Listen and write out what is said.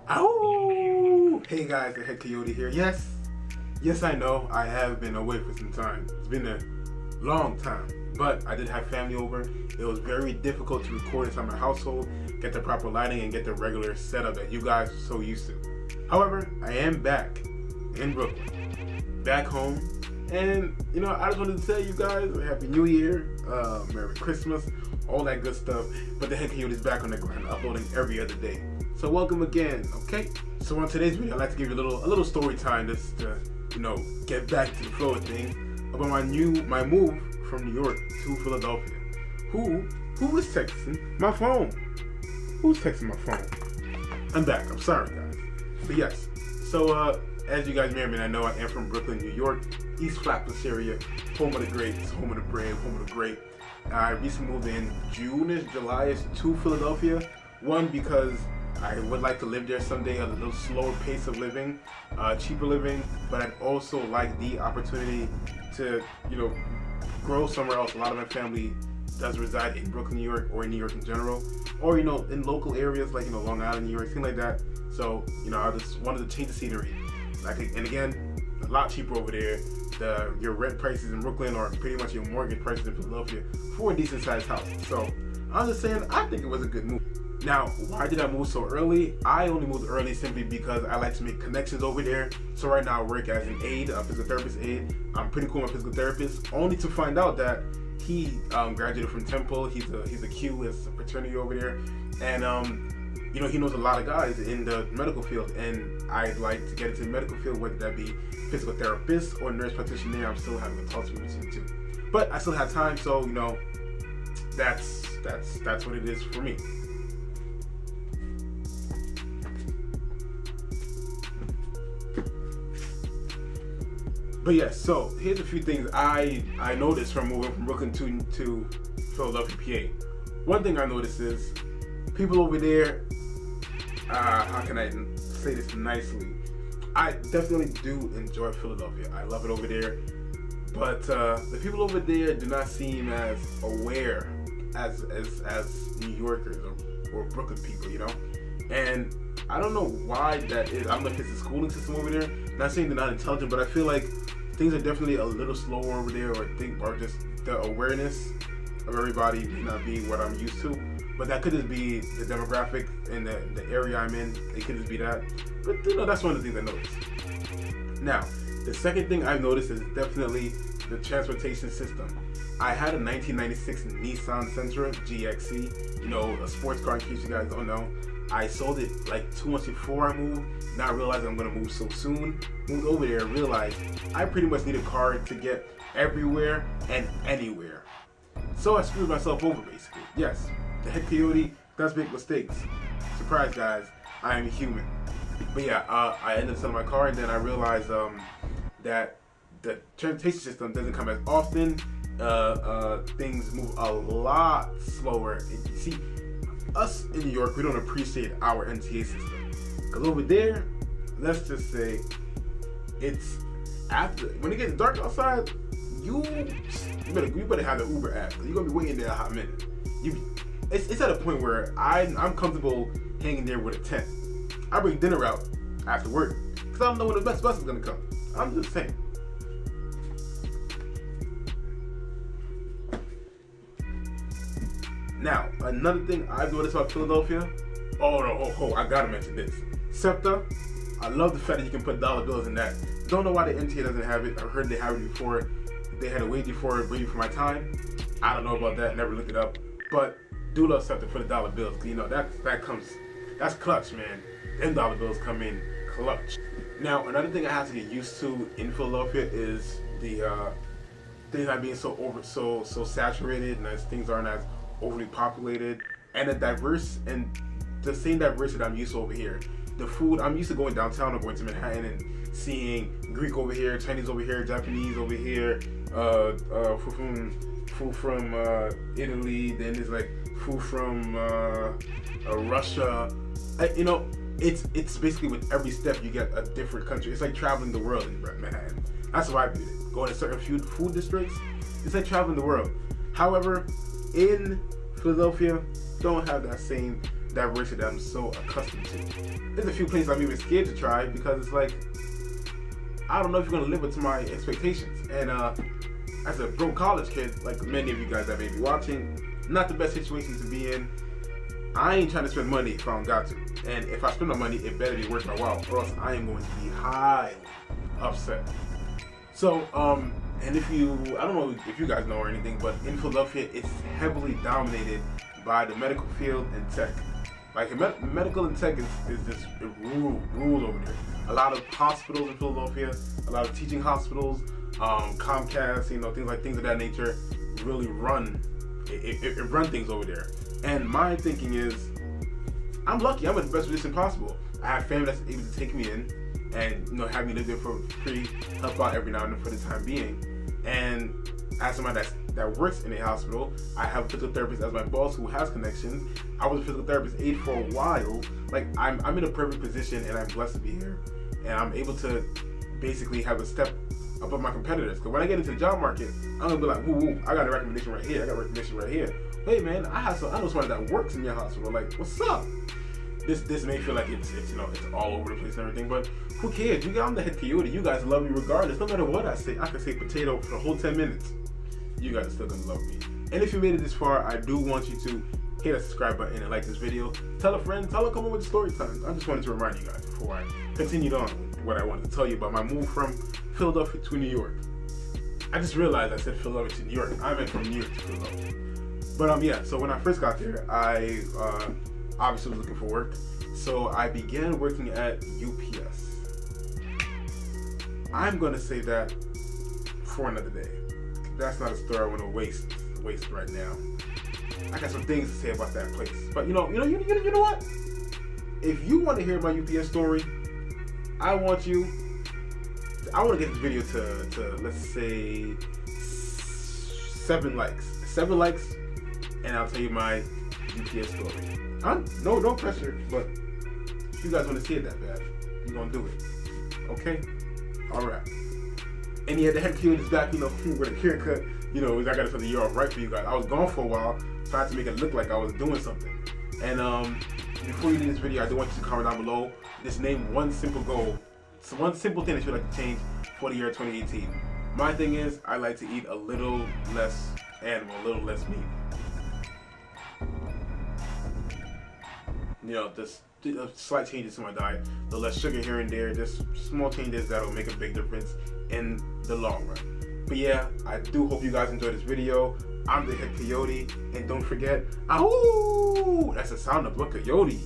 Oh, hey guys, the head Coyote here. Yes, I know I have been away for some time. It's been a long time, but I did have family over. It was very difficult to record inside my household, get the proper lighting, and get the regular setup that you guys are so used to. However, I am back in Brooklyn, back home, and I just wanted to tell you guys Happy New Year, Merry Christmas, all that good stuff. But the head Coyote is back on the grind, uploading every other day. So welcome again, okay? So on today's video, I'd like to give you a little story time, just to, get back to the flow of things about my move from New York to Philadelphia. Who is texting my phone? Who's texting my phone? I'm back. I'm sorry, guys. But yes. So as you guys may or may not know, I am from Brooklyn, New York, East Flatbush area, home of the greats, home of the brave, home of the great. I recently moved in June-ish, July-ish to Philadelphia. One, because I would like to live there someday, a little slower pace of living, cheaper living, but I'd also like the opportunity to, grow somewhere else. A lot of my family does reside in Brooklyn, New York, or in New York in general, or, in local areas like, Long Island, New York, things like that. So, I just wanted to change the scenery. And again, a lot cheaper over there. Your rent prices in Brooklyn are pretty much your mortgage prices in Philadelphia for a decent sized house. So, I'm just saying, I think it was a good move. Now, why did I move so early? I only moved early simply because I like to make connections over there. So right now I work as an aide, a physical therapist aide. I'm pretty cool with my physical therapist, only to find out that he graduated from Temple. He's a Q, it's a fraternity over there. And he knows a lot of guys in the medical field, and I'd like to get into the medical field, whether that be physical therapist or nurse practitioner. I'm still having a talk to between two. But I still have time, so that's what it is for me. But yes, so here's a few things I noticed from moving from Brooklyn to Philadelphia, PA. One thing I noticed is people over there, how can I say this nicely? I definitely do enjoy Philadelphia. I love it over there. But the people over there do not seem as aware as New Yorkers or Brooklyn people, And I don't know why that is. I don't know if it's the schooling system over there. Not saying they're not intelligent, but I feel like things are definitely a little slower over there, or just the awareness of everybody may not be what I'm used to. But that could just be the demographic and the area I'm in. It could just be that. But that's one of the things I noticed. Now, the second thing I've noticed is definitely the transportation system. I had a 1996 Nissan Sentra GXE, a sports car in case you guys don't know. I sold it like 2 months before I moved, not realizing I'm gonna move so soon. Moved over there, realized I pretty much need a car to get everywhere and anywhere. So I screwed myself over basically. Yes, the head Coyote does make mistakes. Surprise guys, I am human. But yeah, I ended up selling my car, and then I realized that the transportation system doesn't come as often. Things move a lot slower. You see, us in New York, we don't appreciate our MTA system. Because over there, let's just say, it's after, when it gets dark outside, you better have the Uber app. You're going to be waiting there a hot minute. It's at a point where I'm comfortable hanging there with a tent. I bring dinner out after work because I don't know when the best bus is going to come. I'm just saying. Now, another thing I've noticed about Philadelphia, I gotta mention this. SEPTA, I love the fact that you can put dollar bills in that. Don't know why the MTA doesn't have it. I've heard they have it before. They had to waiting for my time. I don't know about that, never looked it up. But do love SEPTA for the dollar bills. That's clutch, man. Them dollar bills come in clutch. Now, another thing I have to get used to in Philadelphia is the things not being so saturated, and as things aren't as overly populated, and the same diversity I'm used to over here. The food, I'm used to going downtown or going to Manhattan and seeing Greek over here, Chinese over here, Japanese over here, food from Italy, then there's like food from Russia. It's basically with every step you get a different country. It's like traveling the world in Manhattan. That's how I view it. Going to certain food districts, it's like traveling the world. However, in Philadelphia, don't have that same diversity that I'm so accustomed to. There's a few places I'm even scared to try because it's like, I don't know if you're gonna live up to my expectations. And as a broke college kid, like many of you guys that may be watching, not the best situation to be in. I ain't trying to spend money if I don't got to. And if I spend my money, it better be worth my while, or else I am going to be highly upset. So, and if you, I don't know if you guys know or anything, but in Philadelphia, it's heavily dominated by the medical field and tech. Like medical and tech is just rule over there. A lot of hospitals in Philadelphia, a lot of teaching hospitals, Comcast, things of that nature, really run things over there. And my thinking is, I'm lucky. I'm in the best position possible. I have family that's able to take me in and have me live there for free, help out every now and then for the time being. And as somebody that works in a hospital, I have a physical therapist as my boss who has connections. I was a physical therapist aide for a while. Like I'm in a perfect position, and I'm blessed to be here. And I'm able to basically have a step above my competitors. Because when I get into the job market, I'm gonna be like, woo, I got a recommendation right here. I got a recommendation right here. Hey man, I know somebody that works in your hospital. Like, what's up? This may feel like it's all over the place and everything, but who cares? I'm the head coyote. You guys love me regardless. No matter what I say, I can say potato for the whole 10 minutes. You guys are still gonna love me. And if you made it this far, I do want you to hit that subscribe button and like this video. Tell a friend, tell them come over to StoryTime. I just wanted to remind you guys before I continued on with what I wanted to tell you about my move from Philadelphia to New York. I just realized I said Philadelphia to New York. I meant from New York to Philadelphia. But yeah, so when I first got there, I obviously was looking for work. So I began working at UPS. I'm gonna save that for another day. That's not a story I want to waste right now. I got some things to say about that place. But you know what? If you want to hear my UPS story, I want to get this video to let's say 7 likes. 7 likes, and I'll tell you my UPS story. No pressure, but if you guys want to see it that bad, you're gonna do it. Okay? Alright. And yeah, the head coyote is back, with a haircut. I got it for the year off right for you guys. I was gone for a while, so I had to make it look like I was doing something. And before you leave this video, I do want you to comment down below. Just name one simple goal. So one simple thing that you'd like to change for the year 2018. My thing is, I like to eat a little less animal, a little less meat. Just slight changes to my diet, the less sugar here and there, just small changes that'll make a big difference in the long run. But yeah, I do hope you guys enjoyed this video. I'm the head coyote, and don't forget, that's the sound of a coyote.